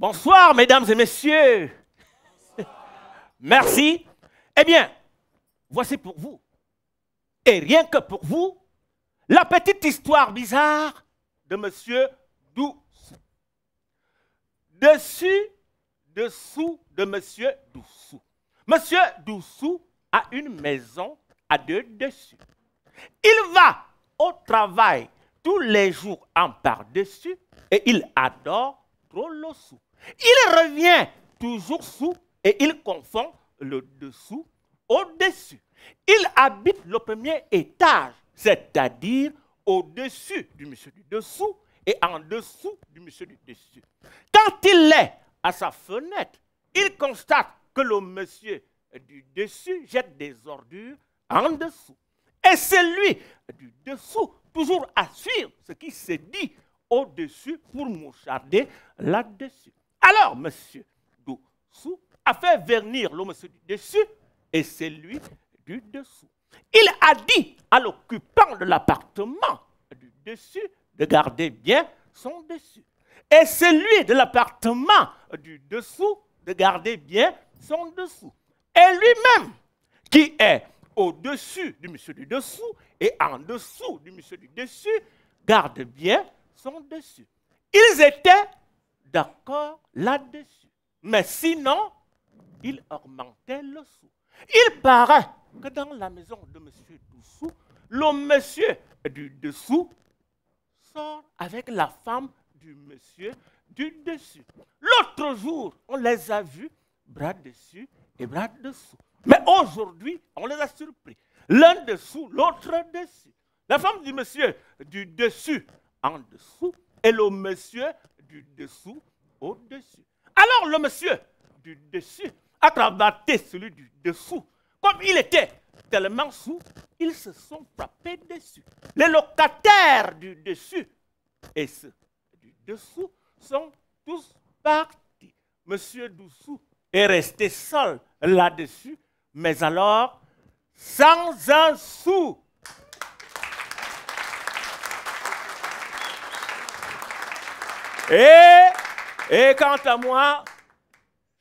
Bonsoir, mesdames et messieurs. Merci. Eh bien, voici pour vous, et rien que pour vous, la petite histoire bizarre de Monsieur Doussou. Dessous de Monsieur Doussou. Monsieur Doussou a une maison à deux dessus. Il va au travail tous les jours en par-dessus et il adore trop le sou. Il revient toujours sous et il confond le dessous au-dessus. Il habite le premier étage, c'est-à-dire au-dessus du monsieur du dessous et en dessous du monsieur du dessus. Quand il est à sa fenêtre, il constate que le monsieur du dessus jette des ordures en dessous. Et celui du dessous toujours assure ce qui se dit au-dessus pour moucharder là-dessus. Alors, monsieur Doussou a fait venir le monsieur du dessus et celui du dessous. Il a dit à l'occupant de l'appartement du dessus de garder bien son dessus. Et celui de l'appartement du dessous de garder bien son dessous. Et lui-même, qui est au-dessus du monsieur du dessous et en dessous du monsieur du dessus, garde bien son dessus. Ils étaient d'accord là-dessus. Mais sinon, ils augmentaient le sou. Il paraît que dans la maison de monsieur Doussou, le monsieur du dessous sort avec la femme du monsieur du dessus. L'autre jour, on les a vus bras dessus et bras dessous. Mais aujourd'hui, on les a surpris. L'un dessous, l'autre dessus. La femme du monsieur du dessus en dessous et le monsieur du dessous au-dessus. Alors le monsieur du dessus a cravaté celui du dessous. Comme il était tellement sous, ils se sont frappés dessus. Les locataires du dessus et ceux du dessous sont tous partis. Monsieur Doussou est resté seul là-dessus, mais alors sans un sou. Et quant à moi,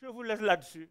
je vous laisse là-dessus.